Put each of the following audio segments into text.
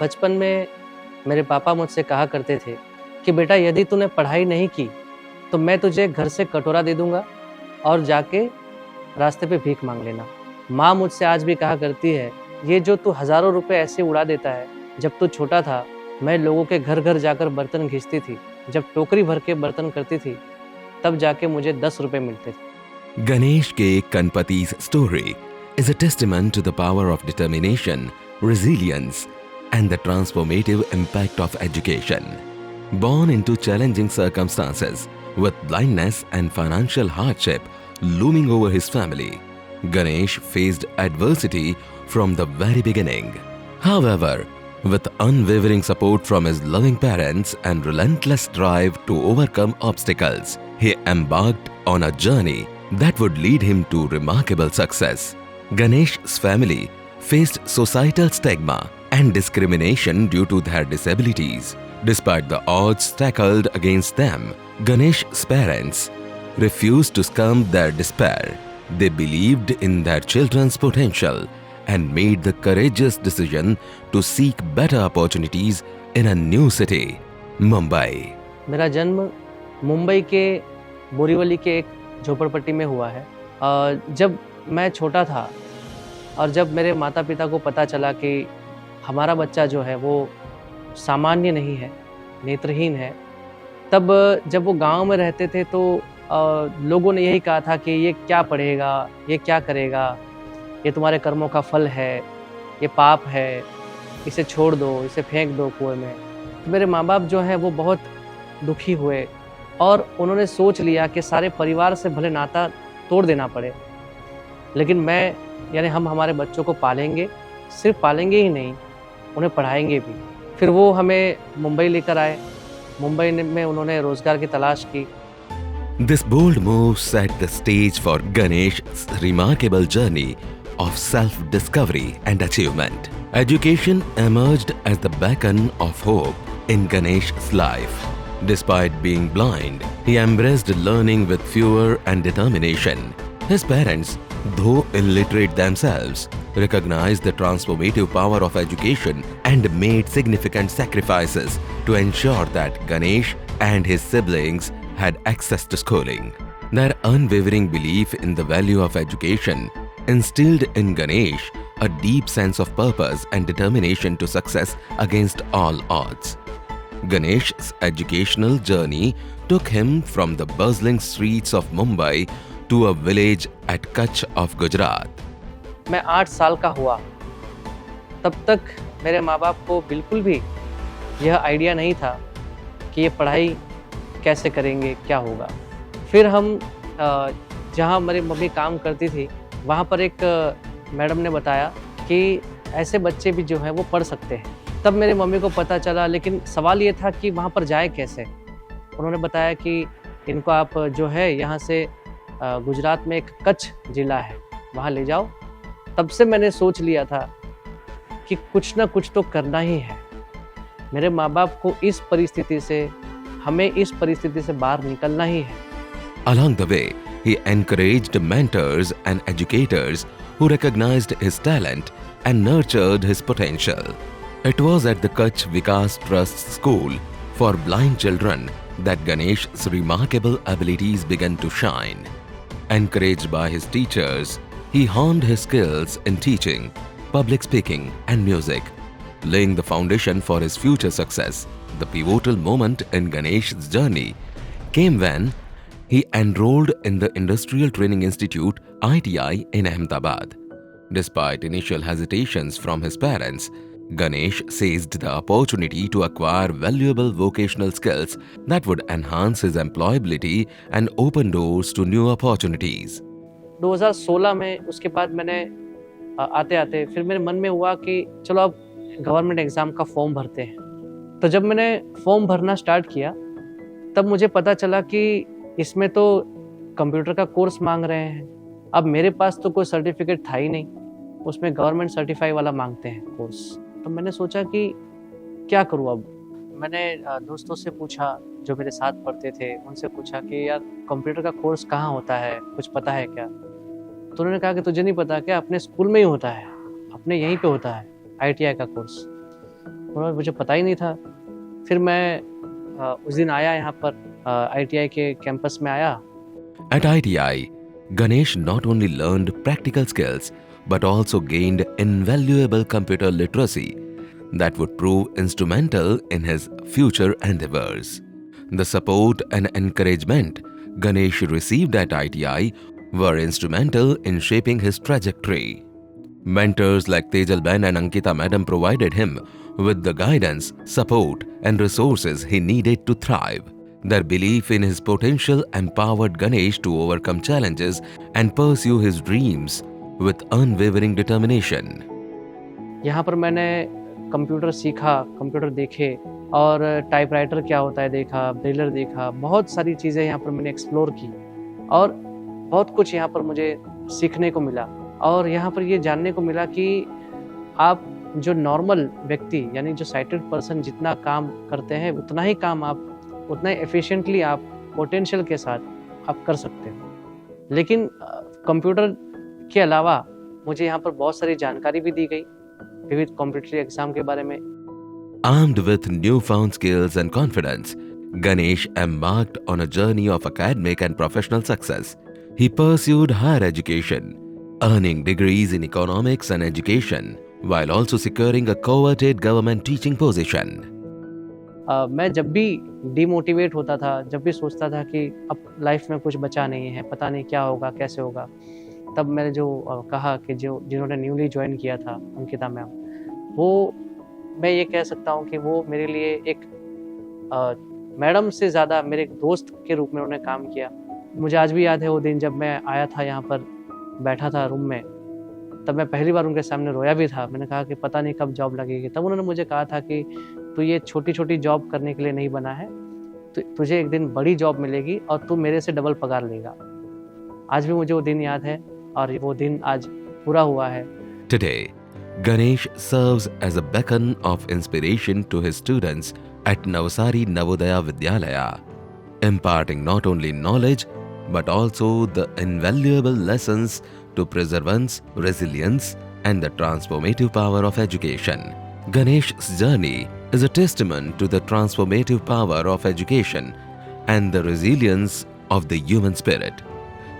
बचपन में मेरे पापा मुझसे कहा करते थे कि बेटा यदि तूने पढ़ाई नहीं की तो मैं तुझे घर से कटोरा दे दूंगा और जाके रास्ते पे भीख मांग लेना। माँ मुझसे आज भी कहा करती है, ये जो तू हज़ारों रुपए ऐसे उड़ा देता है, जब तू छोटा था मैं लोगों के घर घर जाकर बर्तन घिसती थी, जब टोकरी भर के बर्तन करती थी तब जाके मुझे 10 रुपए मिलते थे। Ganesh K. Kanpati's story is a testament to the power of determination, resilience, and the transformative impact of education. Born into challenging circumstances, with blindness and financial hardship looming over his family, Ganesh faced adversity from the very beginning. However, with unwavering support from his loving parents and relentless drive to overcome obstacles, he embarked on a journey that would lead him to remarkable success. Ganesh's family faced societal stigma and discrimination due to their disabilities. Despite the odds tackled against them, Ganesh's parents refused to succumb their despair. They believed in their children's potential and made the courageous decision to seek better opportunities in a new city, Mumbai. मेरा जन्म मुंबई के बोरीवली के एक झोपड़पट्टी में हुआ है। जब मैं छोटा था और जब मेरे माता पिता को पता चला कि हमारा बच्चा जो है वो सामान्य नहीं है, नेत्रहीन है, तब जब वो गांव में रहते थे तो लोगों ने यही कहा था कि ये क्या पढ़ेगा, ये क्या करेगा, ये तुम्हारे कर्मों का फल है, ये पाप है, इसे छोड़ दो, इसे फेंक दो कुएं में। तो मेरे माँ बाप जो हैं वो बहुत दुखी हुए और उन्होंने सोच लिया कि सारे परिवार से भले नाता तोड़ देना पड़े, लेकिन मैं यानी हम हमारे बच्चों को पालेंगे, सिर्फ पालेंगे ही नहीं, उन्हें पढ़ाएंगे भी। फिर वो हमें मुंबई लेकर आए। मुंबई में उन्होंने रोजगार की तलाश की। This bold move set the stage for Ganesh's remarkable journey of self-discovery and achievement. Education emerged as the beacon of hope in Ganesh's life. Despite being blind, he embraced learning with fervor and determination. His parents, though illiterate themselves, recognized the transformative power of education and made significant sacrifices to ensure that Ganesh and his siblings had access to schooling. Their unwavering belief in the value of education instilled in Ganesh a deep sense of purpose and determination to success against all odds. Ganesh's educational journey took him from the bustling streets of Mumbai to a village at Kutch of Gujarat. मैं 8 साल का हुआ, तब तक मेरे माँ बाप को बिल्कुल भी यह आइडिया नहीं था कि ये पढ़ाई कैसे करेंगे, क्या होगा। फिर हम जहाँ मेरी मम्मी काम करती थी वहाँ पर एक मैडम ने बताया कि ऐसे बच्चे भी जो हैं वो पढ़ सकते हैं। तब मेरी मम्मी को पता चला, लेकिन सवाल ये था कि वहाँ पर जाए कैसे। उन्होंने बताया कि इनको आप जो है यहाँ से गुजरात में एक कच्छ ज़िला है, वहाँ ले जाओ। तब से मैंने सोच लिया था कि कुछ ना कुछ तो करना ही है। मेरे माँ बाप को इस परिस्थिति से, हमें इस परिस्थिति से बाहर निकलना ही है। Along the way, he encouraged mentors and educators who recognized his talent and nurtured his potential. It was at the Kutch Vikas Trust School for blind children that Ganesh's remarkable abilities began to shine. Encouraged by his teachers, he honed his skills in teaching, public speaking, and music, laying the foundation for his future success. The pivotal moment in Ganesh's journey came when he enrolled in the Industrial Training Institute ITI in Ahmedabad. Despite initial hesitations from his parents, Ganesh seized the opportunity to acquire valuable vocational skills that would enhance his employability and open doors to new opportunities. 2016 में उसके बाद मैंने आते आते फिर मेरे मन में हुआ कि चलो अब गवर्नमेंट एग्ज़ाम का फॉर्म भरते हैं। तो जब मैंने फॉर्म भरना स्टार्ट किया तब मुझे पता चला कि इसमें तो कंप्यूटर का कोर्स मांग रहे हैं। अब मेरे पास तो कोई सर्टिफिकेट था ही नहीं, उसमें गवर्नमेंट सर्टिफाई वाला मांगते हैं कोर्स। तो मैंने सोचा कि क्या करूँ अब। मैंने दोस्तों से पूछा जो मेरे साथ पढ़ते थे, उनसे पूछा कि यार कंप्यूटर का कोर्स कहाँ होता है, कुछ पता है क्या। तो उन्होंने कहा कि तुझे नहीं पता क्या, अपने स्कूल में ही होता है, अपने यहीं पे होता है ITI का कोर्स। और मुझे पता ही नहीं था। फिर मैं उस दिन आया यहाँ पर ITI के कैंपस में आया। At ITI, Ganesh not only learned practical skills but also gained invaluable computer literacy that would prove instrumental in his future endeavors. The support and encouragement Ganesh received at ITI were instrumental in shaping his trajectory. Mentors like Tejal Ben and Ankita Madam provided him with the guidance, support, and resources he needed to thrive. Their belief in his potential empowered Ganesh to overcome challenges and pursue his dreams with unwavering determination. यहाँ पर मैंने computer सीखा, computer देखे और typewriter क्या होता है देखा, ब्रेलर देखा, बहुत सारी चीज़ें यहाँ पर मैंने एक्सप्लोर की और बहुत कुछ यहाँ पर मुझे सीखने को मिला। और यहाँ पर ये जानने को मिला कि आप जो नॉर्मल व्यक्ति यानी जो साइटेड पर्सन जितना काम करते हैं उतना ही काम आप उतना ही एफिशिएंटली आप पोटेंशियल के साथ आप कर सकते हो। लेकिन कंप्यूटर के अलावा मुझे यहाँ पर बहुत सारी जानकारी भी दी गई विविध कॉम्पिटिटिव एग्जाम के बारे में। Armed with newfound skills and confidence, Ganesh embarked on a journey of academic and professional success. He pursued higher education, earning degrees in economics and education, while also securing a coveted government teaching position. मैं जब भी demotivate होता था, जब भी सोचता था कि अब लाइफ में कुछ बचा नहीं है, पता नहीं क्या होगा, कैसे होगा, तब मैंने जो कहा कि जिन्होंने न्यूली ज्वाइन किया था अंकिता मैम, वो मैं ये कह सकता हूँ कि वो मेरे लिए एक मैडम से ज़्यादा मेरे एक दोस्त के रूप में उन्होंने काम किया। मुझे आज भी याद है वो दिन जब मैं आया था यहाँ पर बैठा था रूम में, तब मैं पहली बार उनके सामने रोया भी था। मैंने कहा कि पता नहीं कब जॉब लगेगी। तब उन्होंने मुझे कहा था कि तू ये छोटी छोटी जॉब करने के लिए नहीं बना है, तुझे एक दिन बड़ी जॉब मिलेगी और तू मेरे से डबल पगार लेगा। आज भी मुझे वो दिन याद है और वो दिन आज पूरा हुआ है। Today, Ganesh serves as a beacon of inspiration to his students at Navsari Navodaya Vidyalaya, imparting not only knowledge but also the invaluable lessons to perseverance, resilience, and the transformative power of education. Ganesh's journey is a testament to the transformative power of education and the resilience of the human spirit.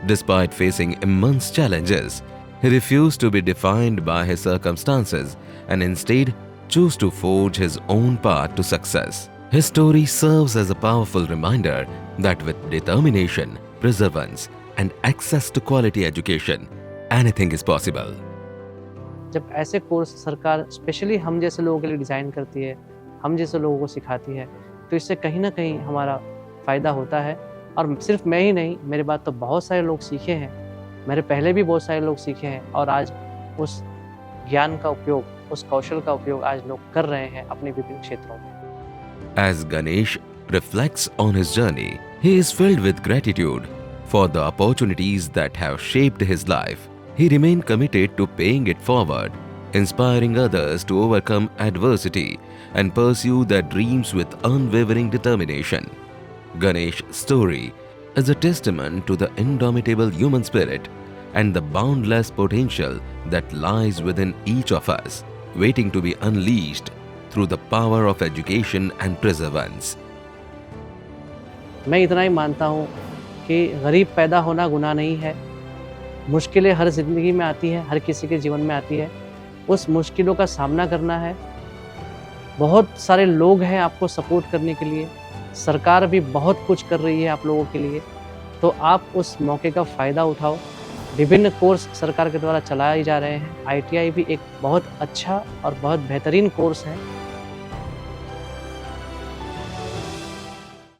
Despite facing immense challenges, he refused to be defined by his circumstances and instead chose to forge his own path to success. His story serves as a powerful reminder that with determination, perseverance, and access to quality education, anything is possible. जब ऐसे course सरकार specially हम जैसे लोगों के लिए design करती है, हम जैसे लोगों को सिखाती है, तो इससे कहीं ना कहीं हमारा फ़ायदा होता है। और सिर्फ मैं ही नहीं, मेरे बाद तो बहुत सारे लोग सीखे हैं, मेरे पहले भी बहुत सारे लोग सीखे हैं और आज उस ज्ञान का उपयोग, उस कौशल का उपयोग आज लोग कर रहे हैं अपने विभिन्न क्षेत्रों में। As Ganesh reflects on his journey, he is filled with gratitude for the opportunities that have shaped his life. He remained committed to paying it forward, inspiring others to overcome adversity and pursue their dreams with unwavering determination. Ganesh's story is a testament to the indomitable human spirit and the boundless potential that lies within each of us, waiting to be unleashed through the power of education and perseverance. मैं इतना ही मानता हूँ कि गरीब पैदा होना गुनाह नहीं है। मुश्किलें हर ज़िंदगी में आती हैं, हर किसी के जीवन में आती है। उस मुश्किलों का सामना करना है। बहुत सारे लोग हैं आपको सपोर्ट करने के लिए, सरकार भी बहुत कुछ कर रही है आप लोगों के लिए, तो आप उस मौके का फ़ायदा उठाओ। विभिन्न कोर्स सरकार के द्वारा चलाए जा रहे हैं। ITI भी एक बहुत अच्छा और बहुत बेहतरीन कोर्स है।